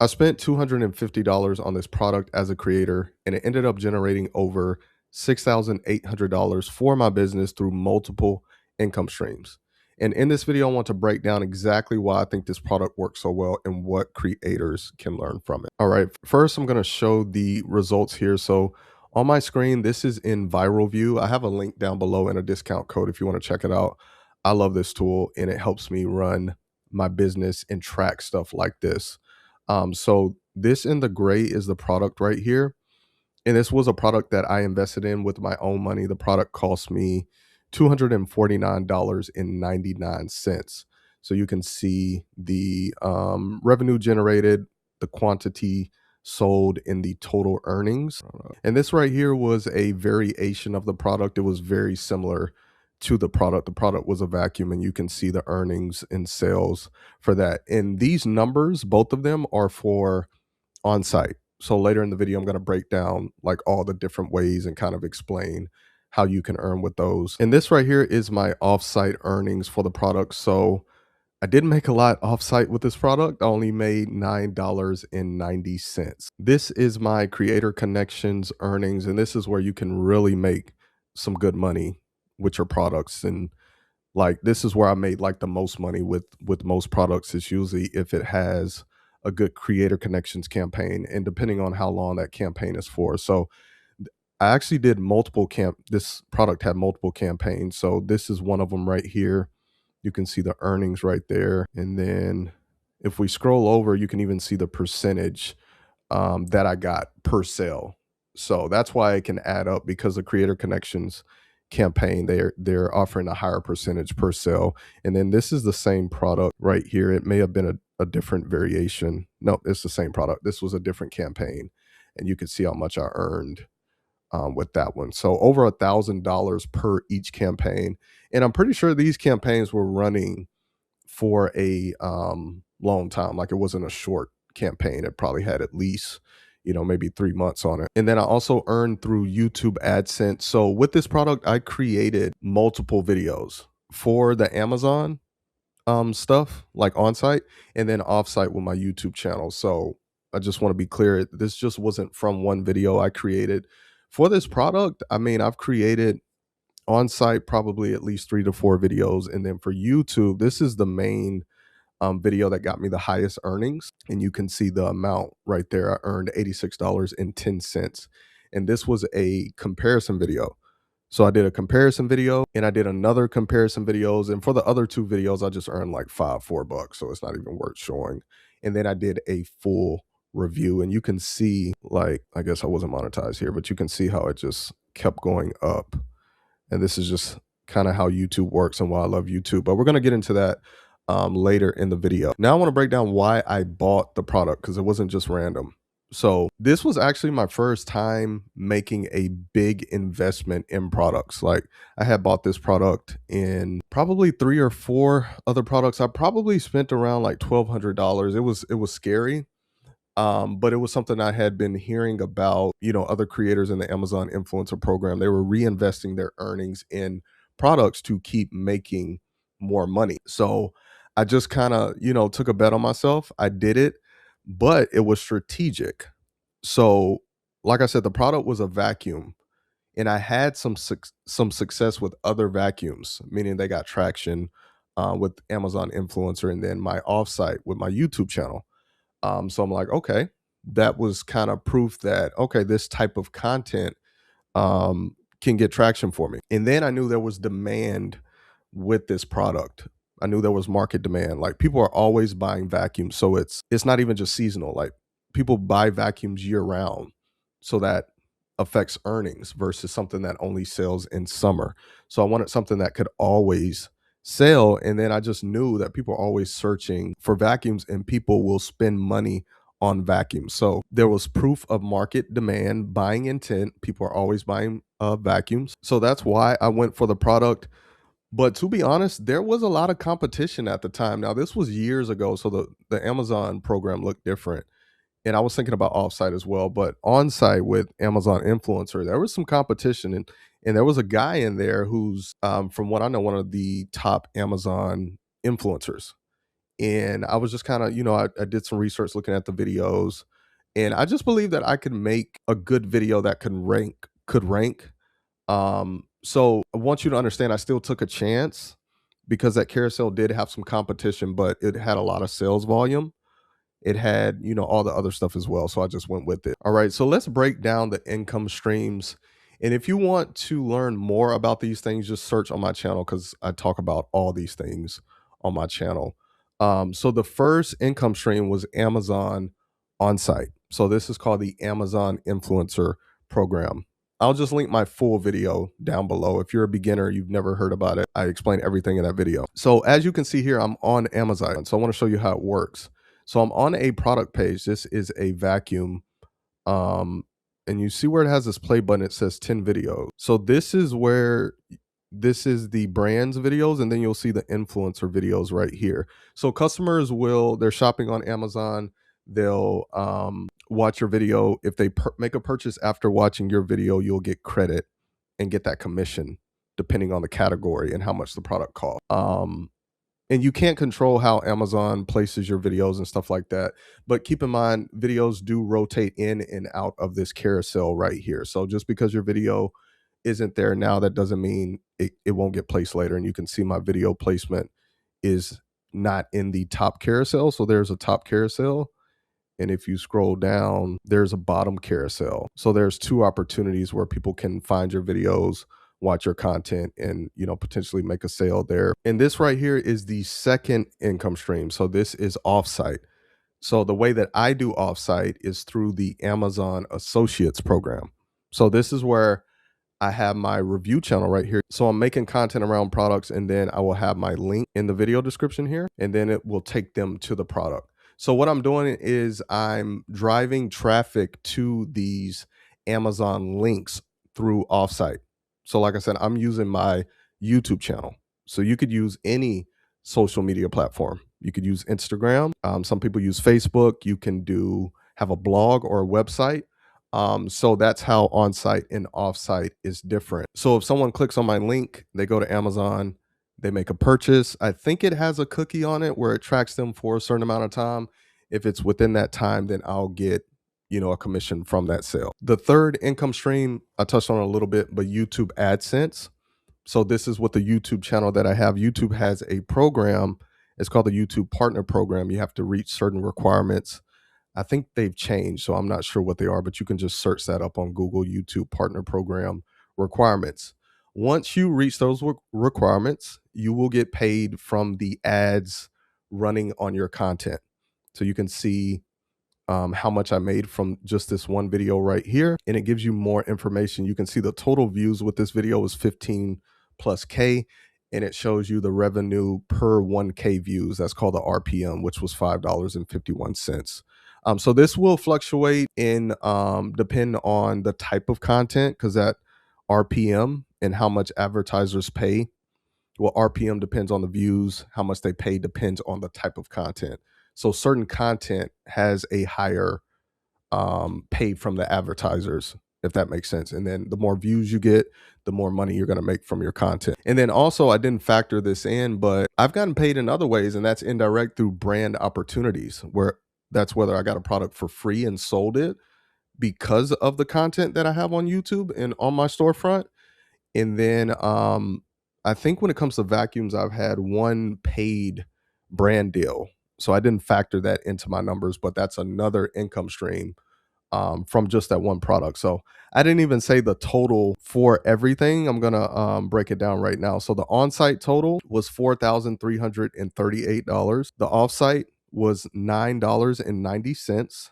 I spent $250 on this product as a creator, and it ended up generating over $6,800 for my business through multiple income streams. And in this video, I want to break down exactly why I think this product works so well and what creators can learn from it. All right, first, I'm going to show the results here. So on my screen, this is in viral view. I have a link down below and a discount code if you want to check it out. I love this tool, and it helps me run my business and track stuff like this. So this in the gray is the product right here. And this was a product that I invested in with my own money. The product cost me $249.99. So you can see the revenue generated, the quantity sold, in the total earnings. And this right here was a variation of the product. It was very similar to the product. The product was a vacuum, and you can see the earnings and sales for that. And these numbers, both of them, are for on site. So later in the video, I'm going to break down like all the different ways and kind of explain how you can earn with those. And this right here is my offsite earnings for the product. So I didn't make a lot offsite with this product. I only made $9.90. This is my creator connections earnings, and this is where you can really make some good money with your products. And like this is where I made like the most money with most products. Is usually if it has a good creator connections campaign, and depending on how long that campaign is for. So I actually did multiple this product had multiple campaigns. So this is one of them right here. You can see the earnings right there. And then if we scroll over, you can even see the percentage that I got per sale. So that's why it can add up, because the creator connections campaign, they're offering a higher percentage per sale. And then this is the same product right here. It may have been a different variation. No, it's the same product. This was a different campaign, and you can see how much I earned with that one. So over $1,000 per each campaign. And I'm pretty sure these campaigns were running for a long time. Like it wasn't a short campaign. It probably had at least, maybe 3 months on it. And then I also earned through YouTube AdSense. So with this product, I created multiple videos for the Amazon stuff, like on site, and then off site with my YouTube channel. So I just want to be clear, this just wasn't from one video I created for this product. I mean, I've created on site probably at least 3 to 4 videos, and then for YouTube, this is the main video that got me the highest earnings. And you can see the amount right there. I earned $86.10, and this was a comparison video. So I did a comparison video, and I did another comparison videos. And for the other 2 videos, I just earned like $4. So it's not even worth showing. And then I did a full review, and you can see, like, I guess I wasn't monetized here, but you can see how it just kept going up. And this is just kind of how YouTube works and why I love YouTube. But we're going to get into that later in the video. Now I want to break down why I bought the product, because it wasn't just random. So this was actually my first time making a big investment in products. Like I had bought this product in probably 3 or 4 other products. I probably spent around like $1,200. It was scary. But it was something I had been hearing about, other creators in the Amazon influencer program. They were reinvesting their earnings in products to keep making more money. So I just kind of, took a bet on myself. I did it, but it was strategic. So, like I said, the product was a vacuum, and I had some success with other vacuums, meaning they got traction with Amazon influencer, and then my offsite with my YouTube channel. So I'm like, okay, that was kind of proof that, okay, this type of content can get traction for me. And then I knew there was demand with this product. I knew there was market demand. Like people are always buying vacuums. So it's not even just seasonal. Like people buy vacuums year round. So that affects earnings versus something that only sells in summer. So I wanted something that could always sell. And then I just knew that people are always searching for vacuums, and people will spend money on vacuums. So there was proof of market demand, buying intent. People are always buying vacuums. So that's why I went for the product. But to be honest, there was a lot of competition at the time. Now, this was years ago, so the Amazon program looked different. And I was thinking about offsite as well, but on-site with Amazon influencer, there was some competition, and there was a guy in there who's, from what I know, one of the top Amazon influencers. And I was just kind of, I did some research looking at the videos, and I just believe that I could make a good video that could rank. So I want you to understand I still took a chance because that carousel did have some competition, but it had a lot of sales volume. It had, all the other stuff as well. So I just went with it. All right. So let's break down the income streams. And if you want to learn more about these things, just search on my channel because I talk about all these things on my channel. So the first income stream was Amazon on site. So this is called the Amazon Influencer Program. I'll just link my full video down below. If you're a beginner, you've never heard about it, I explain everything in that video. So as you can see here, I'm on Amazon. So I want to show you how it works. So I'm on a product page. This is a vacuum. Um, and you see where it has this play button, it says 10 videos. So this is the brand's videos, and then you'll see the influencer videos right here. So customers they're shopping on Amazon. They'll watch your video. If they make a purchase after watching your video, you'll get credit and get that commission depending on the category and how much the product costs. And you can't control how Amazon places your videos and stuff like that. But keep in mind, videos do rotate in and out of this carousel right here. So just because your video isn't there now, that doesn't mean it won't get placed later. And you can see my video placement is not in the top carousel. So there's a top carousel. And if you scroll down, there's a bottom carousel. So there's two opportunities where people can find your videos, watch your content, and potentially make a sale there. And this right here is the second income stream. So this is offsite. So the way that I do offsite is through the Amazon Associates program. So this is where I have my review channel right here. So I'm making content around products, and then I will have my link in the video description here, and then it will take them to the product. So what I'm doing is I'm driving traffic to these Amazon links through offsite. So like I said, I'm using my YouTube channel. So you could use any social media platform. You could use Instagram. Some people use Facebook. You can have a blog or a website. So that's how on-site and off-site is different. So if someone clicks on my link, they go to Amazon, they make a purchase. I think it has a cookie on it where it tracks them for a certain amount of time. If it's within that time, then I'll get, a commission from that sale. The third income stream, I touched on a little bit, but YouTube AdSense. So this is what the YouTube channel that I have. YouTube has a program. It's called the YouTube Partner Program. You have to reach certain requirements. I think they've changed, so I'm not sure what they are, but you can just search that up on Google, YouTube Partner Program requirements. Once you reach those requirements, you will get paid from the ads running on your content. So you can see how much I made from just this one video right here, and it gives you more information. You can see the total views with this video is 15 plus K, and it shows you the revenue per 1K views. That's called the RPM, which was $5.51. So this will fluctuate in depend on the type of content, because that RPM and how much advertisers pay. Well, RPM depends on the views. How much they pay depends on the type of content. So certain content has a higher pay from the advertisers, if that makes sense. And then the more views you get, the more money you're going to make from your content. And then also, I didn't factor this in, but I've gotten paid in other ways, and that's indirect through brand opportunities, where that's whether I got a product for free and sold it because of the content that I have on YouTube and on my storefront. And then I think when it comes to vacuums, I've had one paid brand deal. So I didn't factor that into my numbers, but that's another income stream from just that one product. So I didn't even say the total for everything. I'm gonna break it down right now. So the on-site total was $4,338. The off-site was $9.90.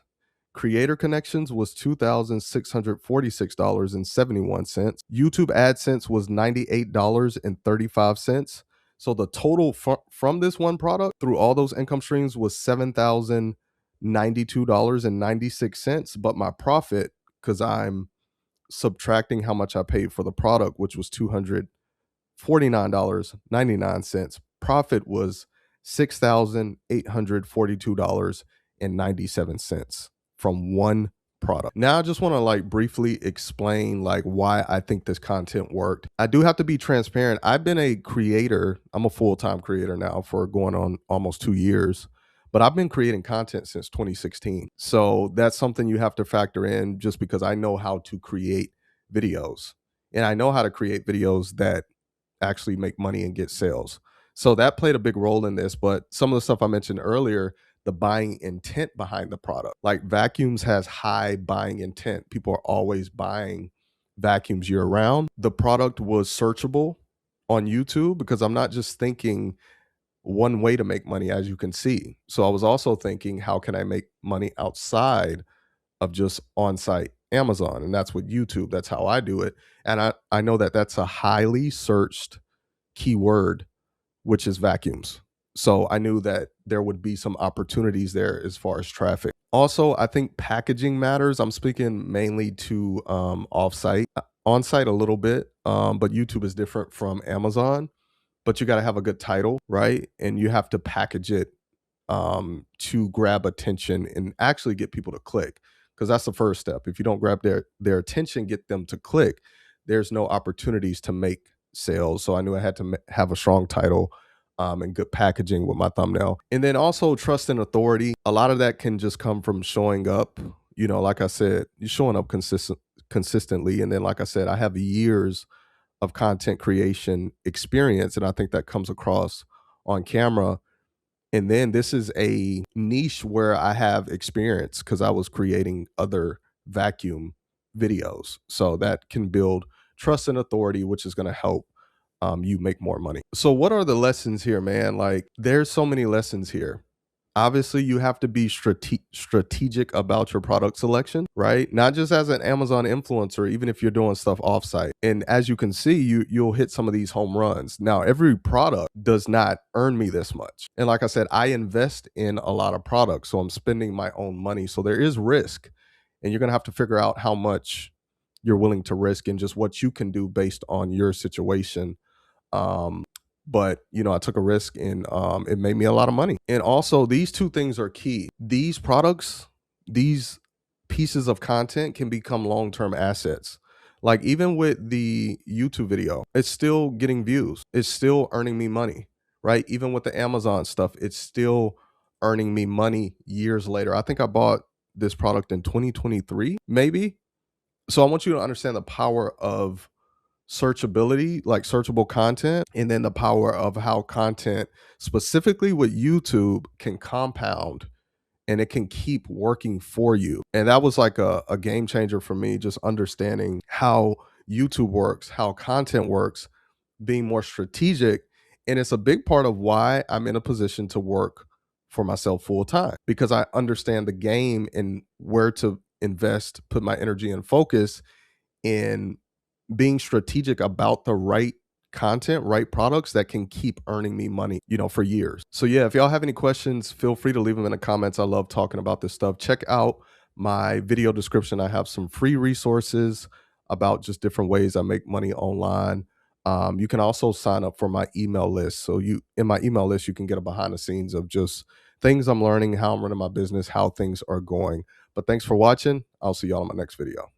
Creator connections was $2,646.71. YouTube AdSense was $98.35. So the total from this one product through all those income streams was $7,092.96. But my profit, because I'm subtracting how much I paid for the product, which was $249.99, profit was $6,842.97 from one product. Now I just want to like briefly explain like why I think this content worked. I do have to be transparent. I've been a creator. I'm a full-time creator now for going on almost 2 years. But I've been creating content since 2016. So that's something you have to factor in just because I know how to create videos. And I know how to create videos that actually make money and get sales. So that played a big role in this. But some of the stuff I mentioned earlier, the buying intent behind the product, like vacuums has high buying intent. People are always buying vacuums year round. The product was searchable on YouTube because I'm not just thinking one way to make money, as you can see. So I was also thinking, how can I make money outside of just on-site Amazon? And that's with YouTube. That's how I do it. And I know that that's a highly searched keyword, which is vacuums. So I knew that there would be some opportunities there as far as traffic. Also, I think packaging matters. I'm speaking mainly to offsite, on-site a little bit, but YouTube is different from Amazon. But you got to have a good title, right? And you have to package it to grab attention and actually get people to click, because that's the first step. If you don't grab their attention, get them to click, there's no opportunities to make sales. So I knew I had to have a strong title and good packaging with my thumbnail. And then also trust and authority. A lot of that can just come from showing up. You know, like I said, you're showing up consistently. And then, like I said, I have years of content creation experience, and I think that comes across on camera. And then this is a niche where I have experience because I was creating other vacuum videos. So that can build trust and authority, which is going to help you make more money. So, what are the lessons here, man? Like, there's so many lessons here. Obviously, you have to be strategic about your product selection, right? Not just as an Amazon influencer, even if you're doing stuff offsite. And as you can see, you'll hit some of these home runs. Now, every product does not earn me this much. And like I said, I invest in a lot of products, so I'm spending my own money. So there is risk, and you're gonna have to figure out how much you're willing to risk and just what you can do based on your situation. um but you know, I took a risk and it made me a lot of money. And also, these two things are key. These products, these pieces of content can become long-term assets. Like, even with the YouTube video, it's still getting views, it's still earning me money, right? Even with the Amazon stuff, it's still earning me money years later. I think I bought this product in 2023 maybe. So I want you to understand the power of searchability, like searchable content, and then the power of how content, specifically with YouTube, can compound and it can keep working for you. And that was like a game changer for me, just understanding how YouTube works, how content works, being more strategic. And it's a big part of why I'm in a position to work for myself full time, because I understand the game and where to invest, put my energy and focus in being strategic about the right content, right products that can keep earning me money, you know, for years. So yeah, if y'all have any questions, feel free to leave them in the comments. I love talking about this stuff. Check out my video description. I have some free resources about just different ways I make money online. You can also sign up for my email list. So you, in my email list, you can get a behind the scenes of just things I'm learning, how I'm running my business, how things are going. But thanks for watching. I'll see y'all in my next video.